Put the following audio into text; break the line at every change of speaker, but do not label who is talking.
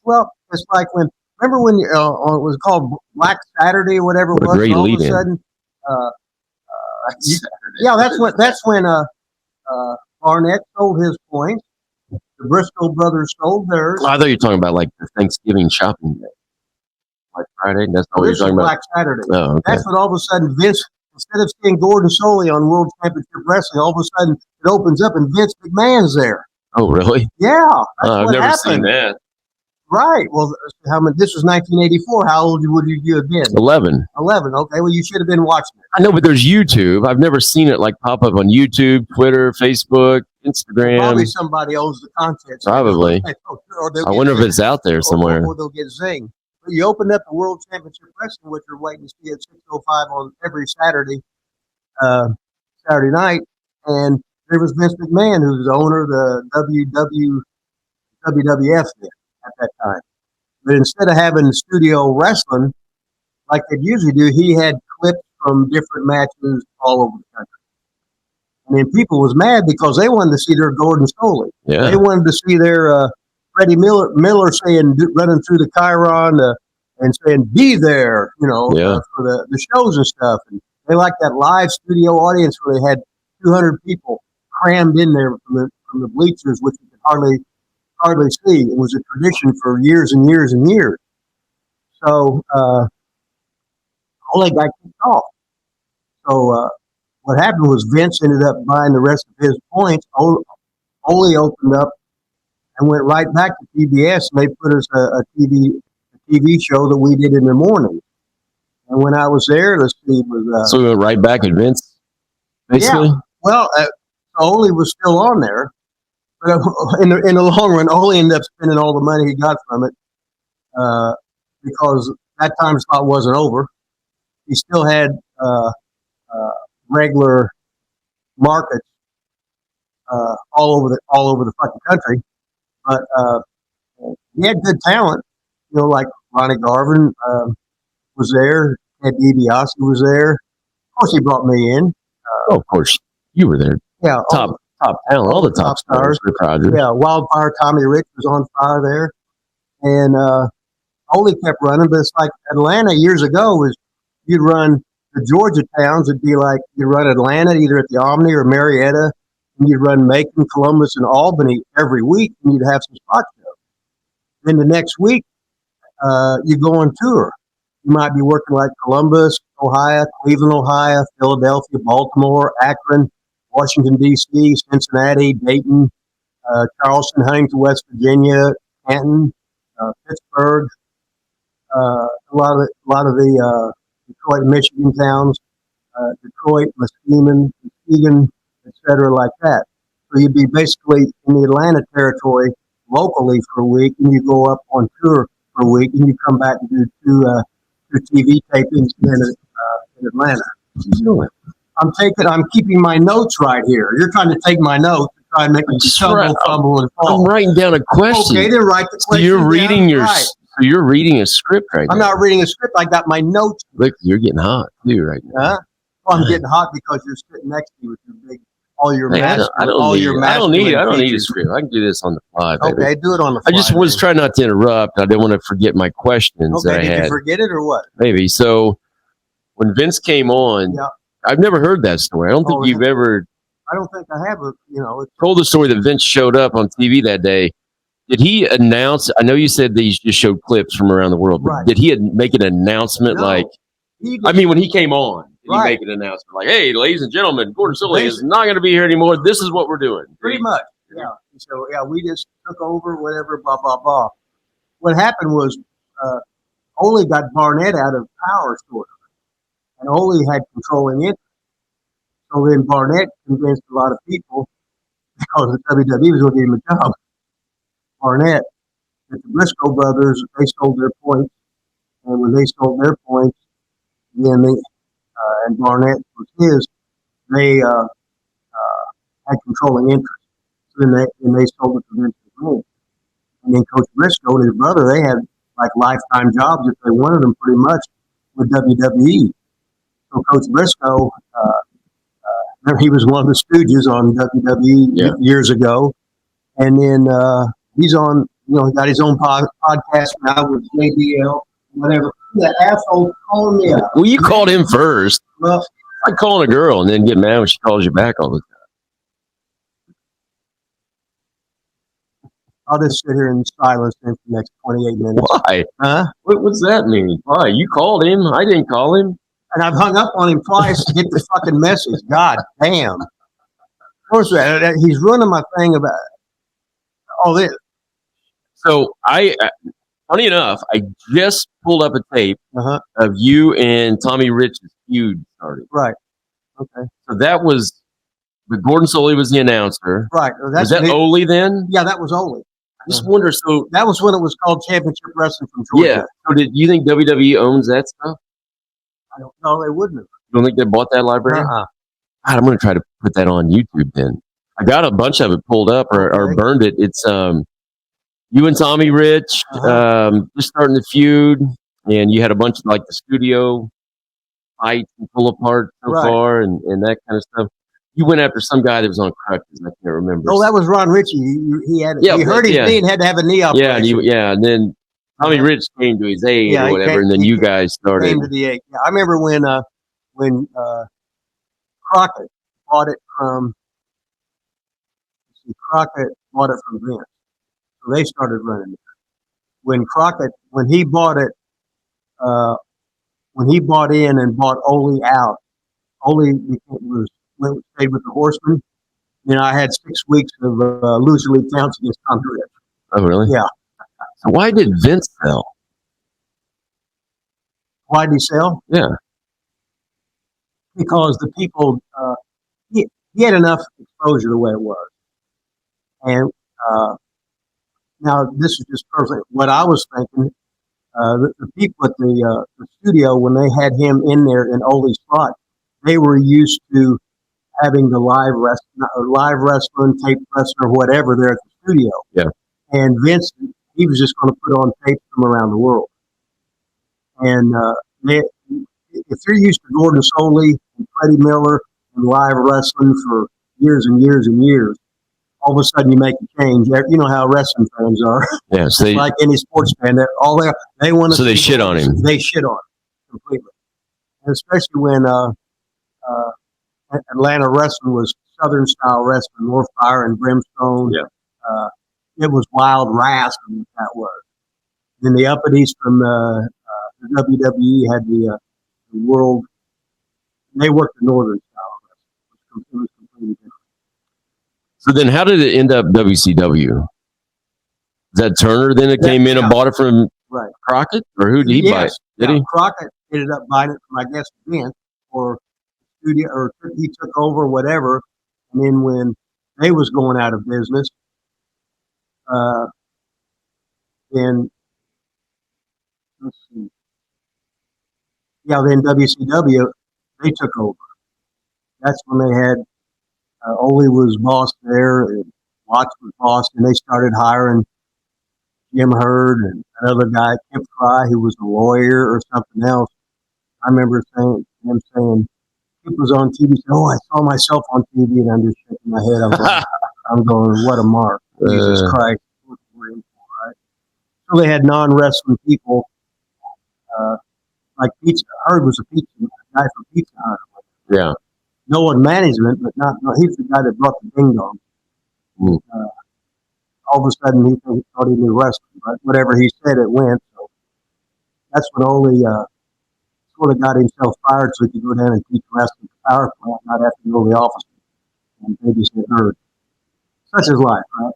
Well, it's like remember when it was called Black Saturday or whatever it
What a
was,
great
and all of a
lead-in.
sudden,
Saturday.
yeah, that's when Barnett sold his points. The Briscoe brothers sold theirs.
I thought you were talking about like the Thanksgiving shopping day, like Friday. That's not what you're
This is
talking
Black
about.
Saturday.
Oh, okay.
That's when all of a sudden Vince, instead of seeing Gordon Solie on World Championship Wrestling, all of a sudden it opens up and Vince McMahon's there.
Oh, really?
Yeah, that's
I've
what
never
happened.
seen that.
Right. Well, this was 1984. How old would you have been?
11.
11. Okay. Well, you should have been watching it.
I know, but there's YouTube. I've never seen it like pop up on YouTube, Twitter, Facebook, Instagram.
Probably somebody owns the content.
Probably. I wonder if it's out there somewhere.
Or they'll get zinged. But you opened up the World Championship Wrestling, which you're waiting to see at 6:05 on every Saturday night, and there was Vince McMahon, who's the owner of the WWF at that time. But instead of having studio wrestling like they usually do, he had clips from different matches all over the country. And then people was mad because they wanted to see their Gordon Solie.
Yeah.
They wanted to see their Freddie Miller saying, running through the Chiron and saying, be there, for the shows and stuff. And they liked that live studio audience where they had 200 people crammed in there from the bleachers, which you could hardly see. It was a tradition for years and years and years. So Ole got kicked off. So what happened was Vince ended up buying the rest of his points. Ole opened up and went right back to PBS, and they put us a TV show that we did in the morning. And when I was there, let's see, it was
so we went right back at Vince, basically.
Yeah. Well, Ole was still on there. But in the long run, Ole ended up spending all the money he got from it because that time slot wasn't over. He still had regular markets all over the fucking country, but he had good talent. Like Ronnie Garvin was there. Ed DiBiase was there. Of course, he brought me in.
Of course, you were there.
Yeah,
top talent, all the top stars. Rick Rogers.
Yeah, Wildfire Tommy Rich was on fire there, and Ole kept running. But it's like Atlanta years ago was you'd run the Georgia towns. It'd be like you'd run Atlanta either at the Omni or Marietta, and you'd run Macon, Columbus, and Albany every week, and you'd have some spot shows. Then the next week, you go on tour. You might be working like Columbus, Ohio, Cleveland, Ohio, Philadelphia, Baltimore, Akron, Washington, D.C., Cincinnati, Dayton, Charleston, Huntington, West Virginia, Canton, Pittsburgh, a lot of the Detroit, Michigan towns, Detroit, Muskegon, etc., like that. So you'd be basically in the Atlanta territory locally for a week, and you go up on tour for a week, and you come back and do two TV tapings in Atlanta. I'm keeping my notes right here. You're trying to take my notes and try and make me fumble, and fall.
I'm writing down a question.
Okay, then write the question.
So you're reading
down.
So you're reading a script right now.
I'm not reading a script. I got my notes.
Look, you're getting hot too right now.
Huh? Well, I'm getting hot because you're sitting next to me with your big, all your master.
I don't need a script. I can do this on the fly. Baby.
Okay, do it on the fly.
I just was trying not to interrupt. I didn't want to forget my questions that I had.
Did you forget it or what?
Maybe. So when Vince came on, I've never heard that story. I don't think you've ever.
I don't think I have.
Told the story that Vince showed up on TV that day. Did he announce? I know you said that he just showed clips from around the world, but did he make an announcement when he came on? Did he make an announcement like, "Hey, ladies and gentlemen, Gordon Solie is not going to be here anymore. This is what we're doing."
Pretty much, yeah. So we just took over, whatever, blah blah blah. What happened was Ole got Barnett out of power, sort of, and Ole had controlling interest. So then Barnett convinced a lot of people because the WWE was going to give him a job. Barnett, that the Briscoe brothers, they sold their points, and when they sold their points, then they and Barnett was his, they had controlling interest. So then they sold it to Vince McMahon. And then Coach Briscoe and his brother, they had like lifetime jobs if they wanted them pretty much with WWE. So Coach Briscoe, he was one of the stooges on WWE years ago. And then he's on he got his own podcast now with JBL, whatever. The asshole calling me out.
Well, you called him first.
Well,
it's like calling a girl and then get mad when she calls you back all the time.
I'll just sit here in silence for the next 28 minutes.
Why?
Huh?
What's that mean? Why? You called him. I didn't call him.
And I've hung up on him twice to get the fucking message. God damn. Of course, he's ruining my thing about all this.
So funny enough, I just pulled up a tape of you and Tommy Rich's feud started.
Right. Okay.
So that was, but Gordon Solie was the announcer.
Right.
Was that Ole then?
Yeah, that was Ole.
I just wonder. So
that was when it was called Championship Wrestling from Georgia.
Yeah. So did you think WWE owns that stuff?
I don't know. They wouldn't have.
You don't think they bought that library? God, I'm going to try to put that on YouTube then. I got a bunch of it pulled up or burned it. It's you and Tommy Rich just starting the feud, and you had a bunch of like the studio fights and pull apart so far and that kind of stuff. You went after some guy that was on crutches. I can't remember.
Oh, that was Ron Ritchie. He had he hurt his knee and had to have a knee operation.
And then Tommy Rich came to his aid or whatever, and then you guys started.
Came to the aid. Yeah, I remember when Crockett bought it from Vince, so they started running it. When he bought it, when he bought in and bought Ole out, Ole stayed with the Horsemen. I had 6 weeks of loser league counts against Tommy Rich.
Oh, really?
Yeah.
So why did Vince sell?
Why did he sell?
Yeah.
Because the people, he had enough exposure the way it was. And now this is just perfect. What I was thinking, the people at the studio, when they had him in there in Ole's spot, they were used to having the live wrestling, tape wrestling, or whatever there at the studio.
Yeah.
And Vince, he was just going to put on tapes from around the world. And if you're used to Gordon Solie and Freddie Miller and live wrestling for years and years and years, all of a sudden you make a change. You know how wrestling fans are.
Yeah, so
like any sports fan, they want to.
So they shit on him.
They shit on him completely, and especially when Atlanta wrestling was Southern style wrestling, more fire and brimstone.
Yeah.
It was wild wrestling. That was. Then the uppities from the WWE had the world. They worked the northern style wrestling. It was completely different.
So then how did it end up WCW? Is that Turner then that came in and bought it from Crockett? Or who did he buy it? Did he?
Crockett ended up buying it from, I guess, Vince or studio, or he took over, whatever. And then when they was going out of business, then let's see. Yeah, then WCW, they took over. That's when they had Ole was boss there, and Watts was boss, and they started hiring Jim Hurd and another guy, Kip Fry, who was a lawyer or something else. I remember him saying, Kip was on TV, said, I saw myself on TV, and I'm just shaking my head. I'm going, what a mark. Jesus Christ. Right? So they had non-wrestling people, like Pizza. Hurd was a guy from Pizza Hut.
Yeah.
No one management, but he's the guy that brought the ding dong. All of a sudden, he thought he knew wrestling, but whatever he said, it went. So that's when Ole sort of got himself fired so he could go down and teach wrestling at the power plant, not have to go to the office and babysit Hurd. Such is life, right?